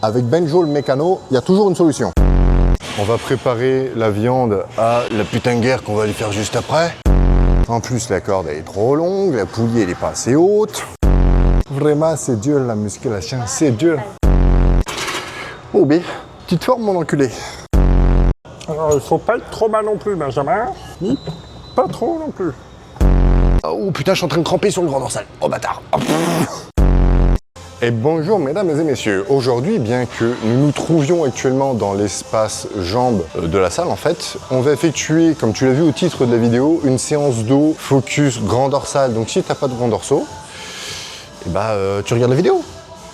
Avec Benjo le mécano, il y a toujours une solution. On va préparer la viande à la putain de guerre qu'on va aller faire juste après. En plus, la corde elle est trop longue, la poulie elle est pas assez haute. Vraiment, c'est dur la musculation, c'est dur. Oh bé, petite forme mon enculé. Alors, il faut pas être trop mal non plus, Benjamin. Pas trop non plus. Oh putain, je suis en train de cramper sur le grand dorsal. Oh bâtard. Oh. Et bonjour mesdames et messieurs. Aujourd'hui, bien que nous nous trouvions actuellement dans l'espace jambes de la salle, en fait, on va effectuer, comme tu l'as vu au titre de la vidéo, une séance dos focus grand dorsal. Donc si t'as pas de grand dorsaux, eh bah, tu regardes la vidéo.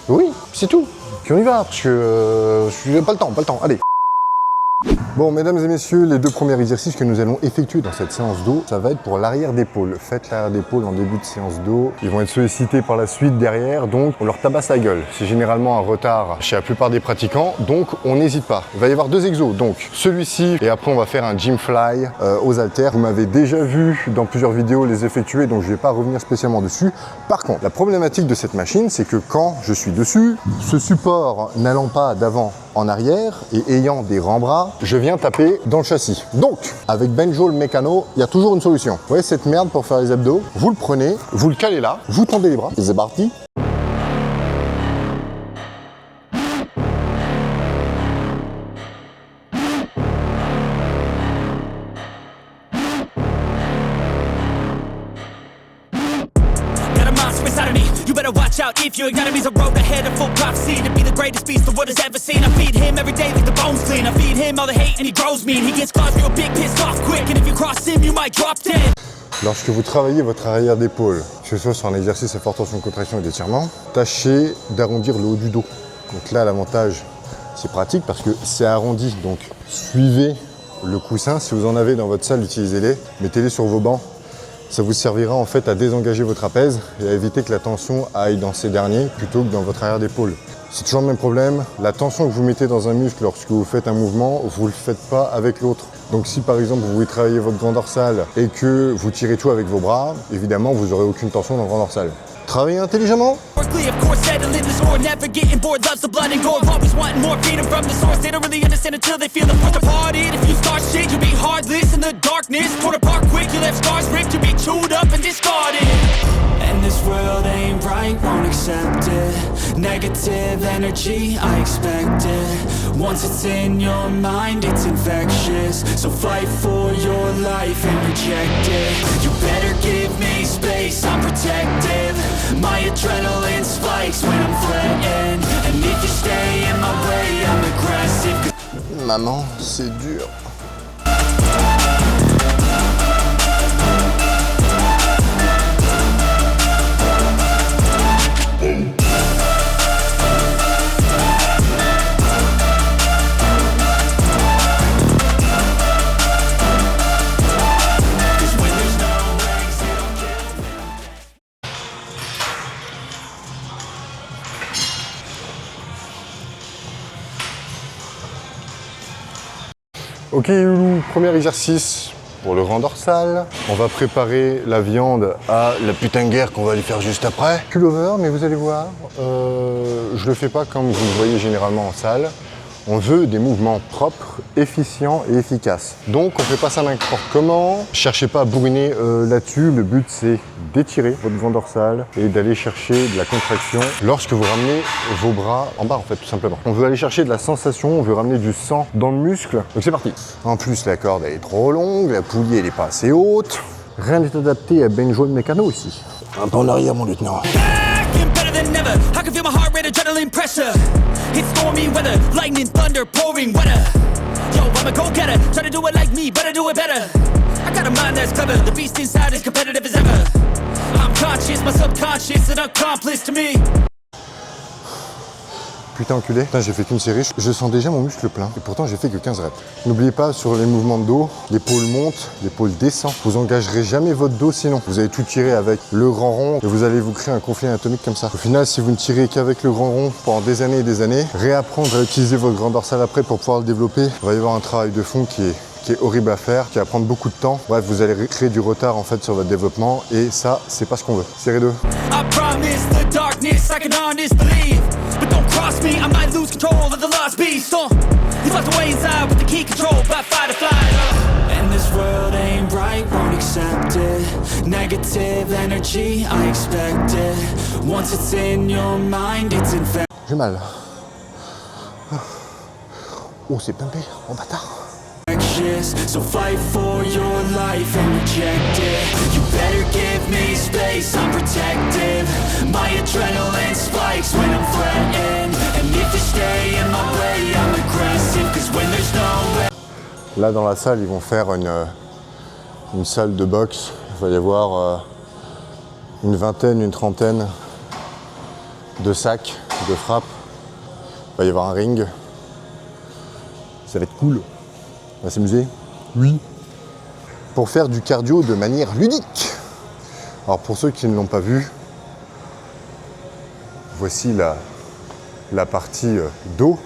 Oui, c'est tout. Puis on y va, parce que j'ai pas le temps, allez. Bon, mesdames et messieurs, les deux premiers exercices que nous allons effectuer dans cette séance dos, ça va être pour l'arrière d'épaule. Faites l'arrière d'épaule en début de séance dos. Ils vont être sollicités par la suite derrière, donc on leur tabasse la gueule. C'est généralement un retard chez la plupart des pratiquants, donc on n'hésite pas. Il va y avoir deux exos, donc celui-ci, et après on va faire un gym fly aux haltères. Vous m'avez déjà vu dans plusieurs vidéos les effectuer, donc je ne vais pas revenir spécialement dessus. Par contre, la problématique de cette machine, c'est que quand je suis dessus, ce support n'allant pas d'avant en arrière et ayant des grands-bras, je viens taper dans le châssis. Donc, avec Benjo le mécano, il y a toujours une solution. Vous voyez cette merde pour faire les abdos? Vous le prenez, vous le calez là, vous tendez les bras, et c'est parti. Watch out if your enemy's a road ahead of full prophecy to be the greatest beast the world has ever seen. I feed him every day like the bones clean. I feed him all the hate and he grows mean. He gets claws real big, pissed off quick, and if you cross him, you might drop dead. Lorsque vous travaillez votre arrière d'épaule, que ce soit sur un exercice à forte tension, contraction et d'étirement, tâchez d'arrondir le haut du dos. Donc là, l'avantage, c'est pratique parce que c'est arrondi. Donc suivez le coussin. Si vous en avez dans votre salle, utilisez-les. Mettez-les sur vos bancs. Ça vous servira en fait à désengager vos trapèzes et à éviter que la tension aille dans ces derniers plutôt que dans votre arrière d'épaule. C'est toujours le même problème, la tension que vous mettez dans un muscle lorsque vous faites un mouvement, vous ne le faites pas avec l'autre. Donc si par exemple vous voulez travailler votre grand dorsal et que vous tirez tout avec vos bras, évidemment vous n'aurez aucune tension dans le grand dorsal. Travaillez intelligemment. And this world ain't right, won't accept it. Negative energy, I expect it. Once it's in your mind, it's infectious. So fight for your life and reject it. You better give me space, I'm protective. My adrenaline spikes when I'm threatened. And if you stay in my way, I'm aggressive. Maman, c'est dur. Ok Loulou, premier exercice pour le grand dorsal. On va préparer la viande à la putain de guerre qu'on va aller faire juste après. Pullover, mais vous allez voir, je le fais pas comme vous le voyez généralement en salle. On veut des mouvements propres, efficients et efficaces. Donc on fait pas ça n'importe comment. Cherchez pas à bourriner là-dessus. Le but c'est d'étirer votre grand dorsal et d'aller chercher de la contraction lorsque vous ramenez vos bras en bas en fait tout simplement. On veut aller chercher de la sensation, on veut ramener du sang dans le muscle. Donc c'est parti. En plus la corde elle est trop longue, la poulie elle est pas assez haute. Rien n'est adapté à Benjo le mécano ici. Un pas en arrière mon lieutenant. Never. I can feel my heart rate, adrenaline pressure. It's stormy weather, lightning, thunder, pouring weather. Yo, I'm a go-getter, try to do it like me, but I do it better. I got a mind that's clever, the beast inside is competitive as ever. I'm conscious, my subconscious, an accomplice to me. Putain enculé, putain, j'ai fait qu'une série, je sens déjà mon muscle plein et pourtant j'ai fait que 15 reps. N'oubliez pas sur les mouvements de dos, l'épaule monte, l'épaule descend. Vous engagerez jamais votre dos sinon. Vous allez tout tirer avec le grand rond et vous allez vous créer un conflit anatomique comme ça. Au final, si vous ne tirez qu'avec le grand rond pendant des années et des années, réapprendre à utiliser votre grand dorsal après pour pouvoir le développer, il va y avoir un travail de fond qui est horrible à faire, qui va prendre beaucoup de temps. Bref, vous allez créer du retard en fait sur votre développement et ça, c'est pas ce qu'on veut. Série 2. cross me, I might lose control of the lost beast. He's locked away inside with the key controlled by fight or flight. And this world ain't right, won't accept it. Negative energy, I expect it. Once it's in your mind, it's infected. J'ai mal. Oh, c'est pimpé, oh bâtard. So fight for your life and reject it. You better give me space, I'm protective. My adrenaline spikes when I'm threatened. And if you stay in my way, I'm aggressive. Cause when there's no way. Là dans la salle, ils vont faire une salle de boxe. Il va y avoir une vingtaine, une trentaine de sacs de frappe. Il va y avoir un ring. Ça va être cool. On va s'amuser? Oui. Pour faire du cardio de manière ludique. Alors pour ceux qui ne l'ont pas vu, voici la partie dos.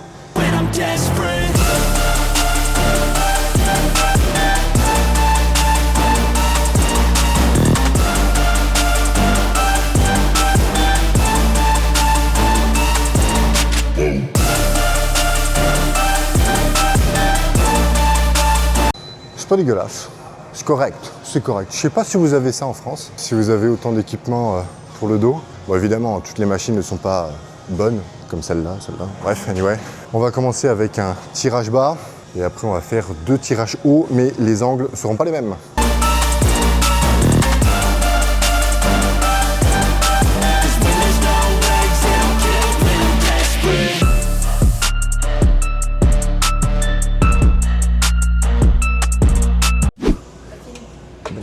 Pas dégueulasse, c'est correct, c'est correct. Je sais pas si vous avez ça en France, si vous avez autant d'équipement pour le dos. Bon évidemment, toutes les machines ne sont pas bonnes, comme celle-là. Bref, anyway. On va commencer avec un tirage bas, et après on va faire 2 tirages hauts, mais les angles ne seront pas les mêmes.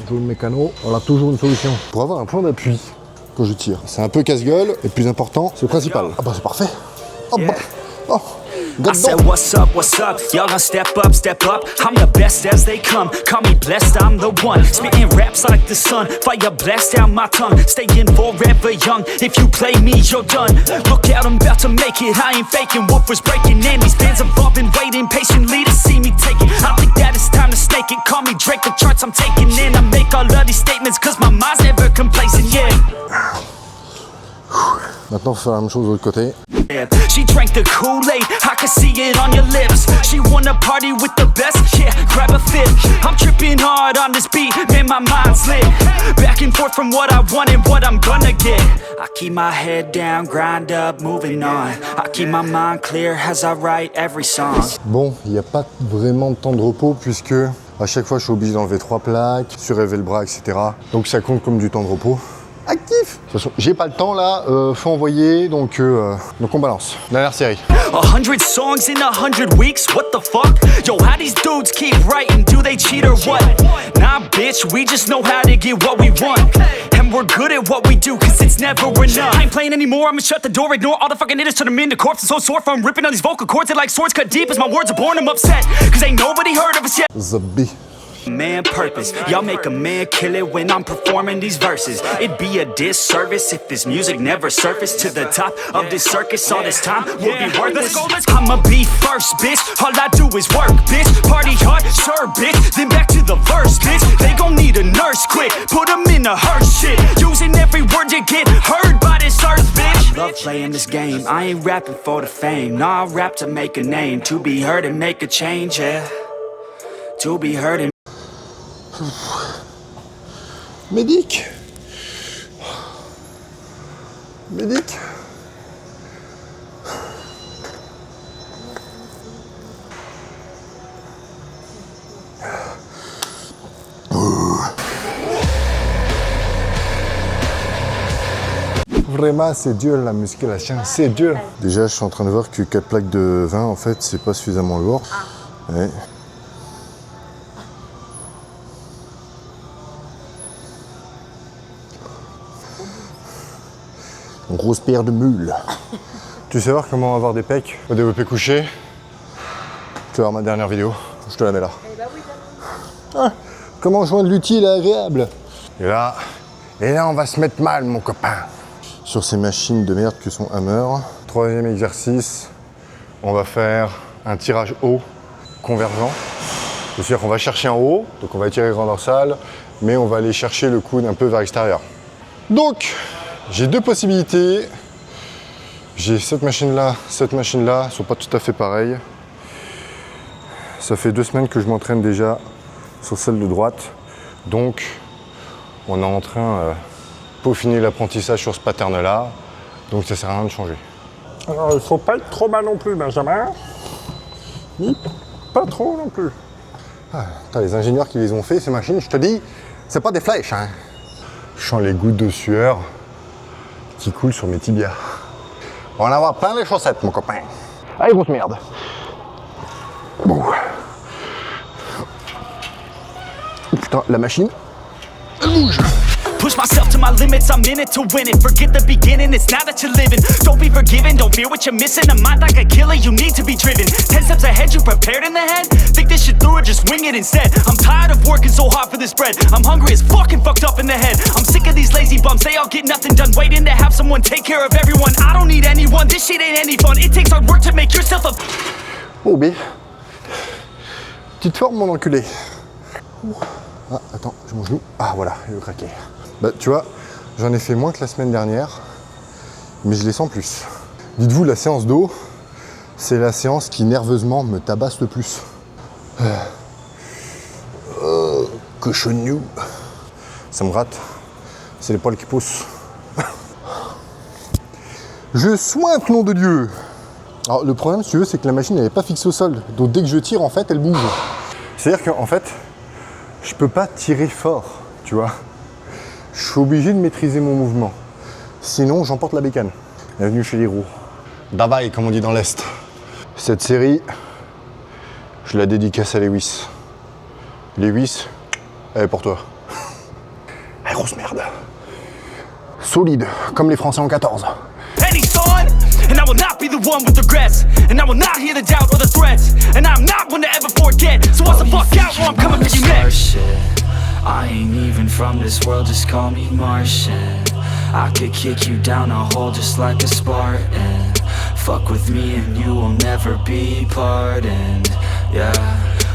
Le mécano, on a toujours une solution. Pour avoir un point d'appui quand je tire. C'est un peu casse-gueule, et le plus important, c'est le principal. Ah bah c'est parfait. Oh bah, oh. I said what's up, y'all gonna step up, I'm the best as they come, call me blessed, I'm the one, spitting raps like the sun, fire blast down my tongue, staying forever young, if you play me, you're done, look out, I'm about to make it, I ain't faking, woofers breaking in, these fans have all been waiting patiently to see me take it, I think that it's time to snake it, call me Drake, the charts I'm taking in, I make all of these statements, cause my mind's never complacent, yeah. Maintenant, il faut faire la même chose de l'autre côté. She drank the Kool-Aid, I can see it on your lips. She wanna party with the best, yeah, grab a fit. I'm tripping hard on this beat, man, my mind's lit. Back and forth from what I want and what I'm gonna get. I keep my head down, grind up, moving on. I keep my mind clear as I write every song. Bon, il n'y a pas vraiment de temps de repos puisque à chaque fois je suis obligé d'enlever 3 plaques, surélever le bras, etc. Donc ça compte comme du temps de repos. Actif. De toute façon, j'ai pas le temps là, faut envoyer, donc on balance. Dernière série. 100 songs in 100 weeks, what the fuck? Yo, how these dudes keep writing, do they cheat or what? Nah, bitch, we just know how to get what we want. And we're good at what we do, cause it's never enough. I ain't playing anymore, I'ma shut the door, ignore all the fucking hitters, turn them into corpses. So sore from ripping on these vocal cords, that like swords cut deep as my words are born, I'm upset. Cause ain't nobody heard of us yet. Zabi. Man purpose, y'all make a man kill it when I'm performing these verses. It'd be a disservice if this music never surfaced to the top of this circus. All this time will be worthless. I'ma be first, bitch. All I do is work, bitch. Party hard, sure, bitch. Then back to the verse, bitch. They gon' need a nurse quick. Put them in a hearse shit. Using every word you get heard by this earth, bitch. I love playing this game. I ain't rapping for the fame. Nah, I rap to make a name. To be heard and make a change, yeah. To be heard and Médic. Médic. Vraiment, c'est dur la musculation, c'est dur. Déjà, je suis en train de voir que 4 plaques de 20, en fait, c'est pas suffisamment lourd. Ouais. Une grosse paire de mules. Tu sais voir comment avoir des pecs au développé couché? Tu vas voir ma dernière vidéo, je te la mets là. Ah, comment joindre l'utile à l'agréable? Et là, on va se mettre mal, mon copain. Sur ces machines de merde que sont Hammer. 3e exercice, on va faire un tirage haut convergent. C'est-à-dire qu'on va chercher en haut, donc on va étirer le grand dorsal, mais on va aller chercher le coude un peu vers l'extérieur. Donc, j'ai 2 possibilités. J'ai cette machine-là, sont pas tout à fait pareilles. Ça fait 2 semaines que je m'entraîne déjà sur celle de droite. Donc, on est en train de peaufiner l'apprentissage sur ce pattern-là. Donc, ça sert à rien de changer. Alors, il faut pas être trop mal non plus, Benjamin. Ni pas trop non plus. Putain, les ingénieurs qui les ont fait, ces machines, je te dis, c'est pas des flèches, hein. Je sens les gouttes de sueur qui coulent sur mes tibias. On va en avoir plein les chaussettes, mon copain. Allez, grosse merde. Bon. Oh putain, la machine, elle bouge. Push myself to my limits, I'm in it to win it. Forget the beginning, it's now that you're living. Don't be forgiven, don't fear what you're missing. A mind like a killer, you need to be driven. 10 steps ahead, you prepared in the head? Think this shit through or just wing it instead? I'm tired of working so hard for this bread. I'm hungry as fucking fucked up in the head. I'm sick of these lazy bums, they all get nothing done. Waiting to have someone take care of everyone. I don't need anyone, this shit ain't any fun. It takes hard work to make yourself a... Oh, B. Petite forme, mon enculé. Ah, attends, j'ai mon genou. Ah, voilà, il veut craquer. Bah, tu vois, j'en ai fait moins que la semaine dernière, mais je les sens plus. Dites-vous, la séance d'eau, c'est la séance qui nerveusement me tabasse le plus. Cochonnou. Ça me rate. C'est les poils qui poussent. Je sointe, nom de Dieu. Alors, le problème, si tu veux, c'est que la machine, elle n'est pas fixée au sol. Donc, dès que je tire, en fait, elle bouge. C'est-à-dire qu'en fait, je peux pas tirer fort, tu vois. Je suis obligé de maîtriser mon mouvement. Sinon, j'emporte la bécane. Bienvenue chez les roues. Davai, comme on dit dans l'Est. Cette série, je la dédicace à Lewis. Lewis, elle est pour toi. Ah, grosse merde. Solide, comme les Français en 14. Any son, and I will not be the one with regrets, and I will not hear the doubt or the threats, and I'm not one to ever forget. So what's the fuck out or I'm coming for you next. I ain't even from this world, just call me Martian. I could kick you down a hole just like a Spartan. Fuck with me and you will never be pardoned. Yeah.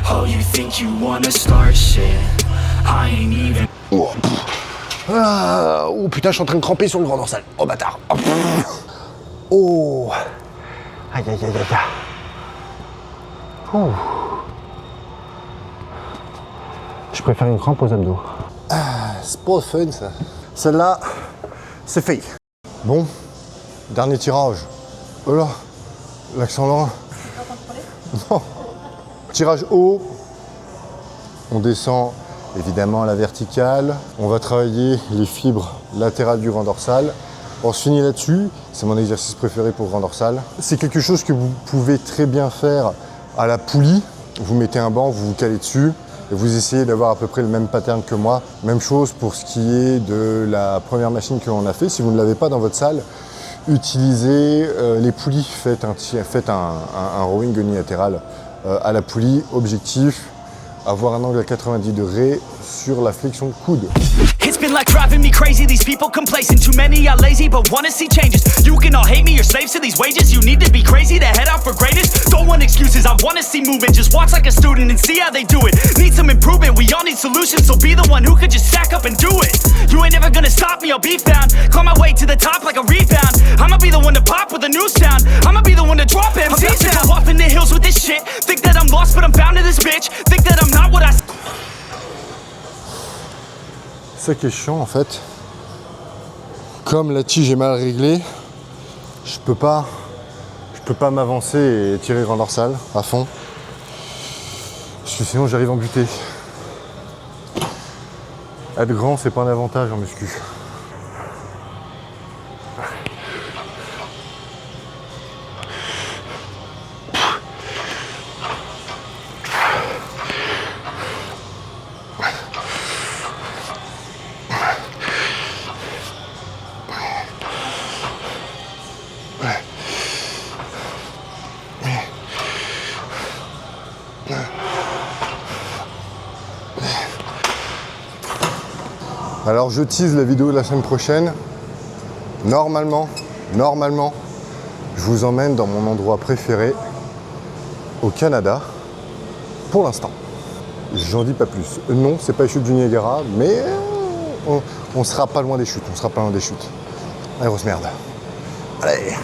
Oh, you think you wanna start shit? I ain't even. Oh putain, je suis en train de cramper sur le grand dorsal. Oh bâtard. Oh. Aïe aïe aïe aïe. Oh. Je préfère une crampe aux abdos. Ah, c'est pas fun ça. Celle-là, c'est fait. Bon, dernier tirage. Oh là, l'accent lent. Non. Tirage haut. On descend évidemment à la verticale. On va travailler les fibres latérales du grand dorsal. On se finit là-dessus. C'est mon exercice préféré pour grand dorsal. C'est quelque chose que vous pouvez très bien faire à la poulie. Vous mettez un banc, vous vous calez dessus. Et vous essayez d'avoir à peu près le même pattern que moi. Même chose pour ce qui est de la première machine que l'on a fait. Si vous ne l'avez pas dans votre salle, utilisez les poulies. Faites un rowing unilatéral à la poulie. Objectif, avoir un angle à 90 degrés sur la flexion de coude. It's been like driving me crazy, these people complacent. Too many are lazy but wanna see changes. You can all hate me, you're slaves to these wages. You need to be crazy to head out for greatness. Don't want excuses, I wanna see movement. Just watch like a student and see how they do it. Need some improvement, we all need solutions. So be the one who could just stack up and do it. You ain't never gonna stop me, I'll be found. Climb my way to the top like a rebound. I'ma be the one to pop with a new sound. I'ma be the one to drop MCs down. I'm about to go off in the hills with this shit. Think that I'm lost but I'm found in this bitch. Think that I'm not what I... C'est ça qui est chiant en fait. Comme la tige est mal réglée, je peux pas m'avancer et tirer grand dorsal à fond. Parce que sinon j'arrive en butée. Être grand, c'est pas un avantage en muscu. Alors je tease la vidéo de la semaine prochaine. Normalement, je vous emmène dans mon endroit préféré au Canada, pour l'instant. J'en dis pas plus. Non, c'est pas les chutes du Niagara, mais on sera pas loin des chutes. Allez, grosse merde. Allez.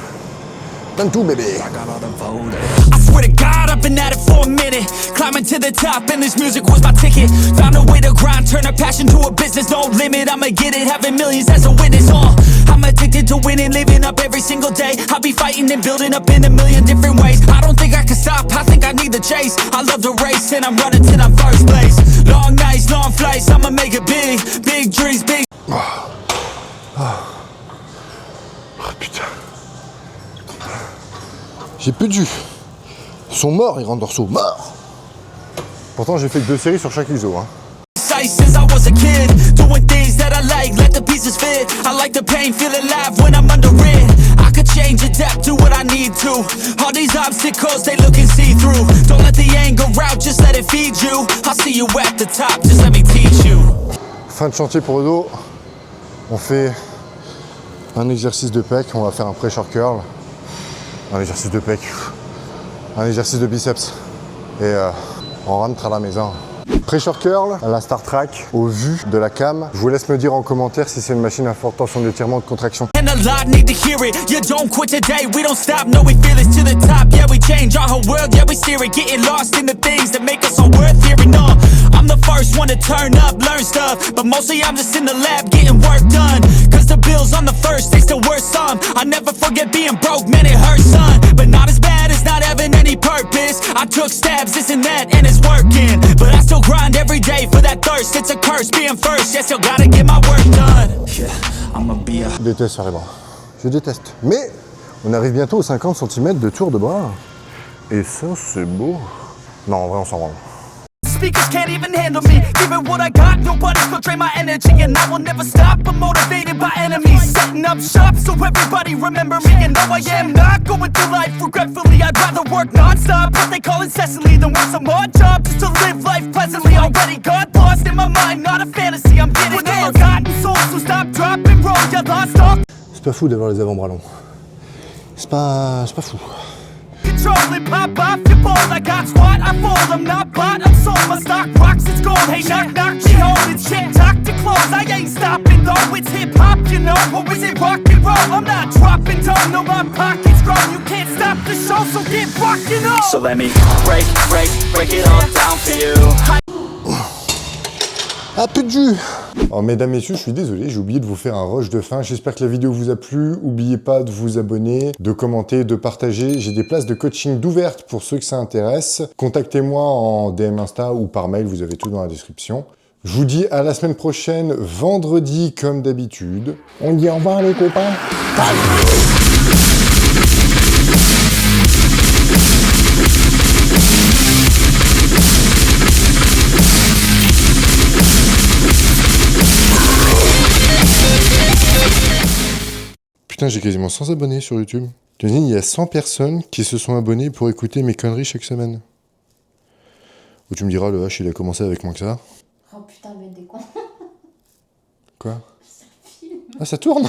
Donne tout, bébé. I swear to God, I've been at it for a minute. Climbing to the top, and this music was my ticket. Found a way to grind, turn a passion to a business. No limit, I'ma get it, having millions as a witness. I'm addicted to winning, living up every single day. I'll be fighting and building up in a million different ways. I don't think I can stop, I think I need the chase. I love the race, and I'm running till I'm first place. Long nights, long flights, I'ma make it big. Big dreams, big. Oh, putain. J'ai plus de jus. Ils sont morts, les grands dorsaux, morts. Pourtant, j'ai fait que 2 séries sur chaque ISO. Hein. Since I was a kid, doing things that I like the pieces fit. I like the pain, feel alive when I'm under it. I could change, adapt, do what I need to. All these obstacles, they look and see through. Don't let the anger out, just let it feed you. I'll see you at the top, just let me teach you. Fin de chantier pour le dos. On fait un exercice de pec, on va faire un pressure curl. Un exercice de pec, un exercice de biceps. Et on rentre à la maison. Pressure curl, la Star Trek, au vu de la cam. Je vous laisse me dire en commentaire si c'est une machine à forte tension d'étirement de contraction. And a lot need to hear it. You don't quit today, we don't stop. No, we feel it to the top. Yeah, we change our whole world. Yeah, we steer it. Getting lost in the things that make us all worth hearing. I'm the first one to turn up, learn stuff. But mostly I'm just in the lab getting work done. Cause the bills on the first, they still worth some. I never forget being broke, man, it hurts, son. But not as bad as not having any purpose. I took stabs, this and that, and it's working. But I still grind every day for that thirst. It's a curse being first, yeah, still gotta get my work done. Yeah, I'ma be a... Je déteste faire les bras. Je déteste. Mais on arrive bientôt aux 50 cm de tour de bras. Et ça, c'est beau. Non, en vrai, on s'en rend. Speakers can't even handle me. Giving what I got, nobody's gonna drain my energy. And I will never stop, I'm motivated by enemies. Setting up shop so everybody remember me. And no, I am not going through life regretfully. I'd rather work non-stop, what they call incessantly, than work some odd job just to live life pleasantly. Already got lost in my mind, not a fantasy. I'm getting with a forgotten soul, so stop, drop, and roll. You lost all C'est pas fou d'avoir les avant-bras longs. C'est pas fou. control and pop off your ball. I got squat, I fold, I'm not bought, I'm sold. My stock rocks, it's gold. Hey, knock, knock, she holding shit, talk to close. I ain't stopping though, it's hip-hop, you know. Or is it rock and roll? I'm not dropping down, no, my pocket's grown. You can't stop the show, so get rockin' on. So let me break it all down for you. Ah, plus de jus. Alors, mesdames, messieurs, je suis désolé, j'ai oublié de vous faire un rush de fin. J'espère que la vidéo vous a plu. N'oubliez pas de vous abonner, de commenter, de partager. J'ai des places de coaching d'ouvertes pour ceux que ça intéresse. Contactez-moi en DM Insta ou par mail, vous avez tout dans la description. Je vous dis à la semaine prochaine, vendredi comme d'habitude. On dit au revoir les copains. Putain, j'ai quasiment 100 abonnés sur YouTube. T'imagines, il y a 100 personnes qui se sont abonnées pour écouter mes conneries chaque semaine. Ou tu me diras, le H, il a commencé avec moins que ça. Oh putain, bête des cons. Quoi? Ah, ça tourne.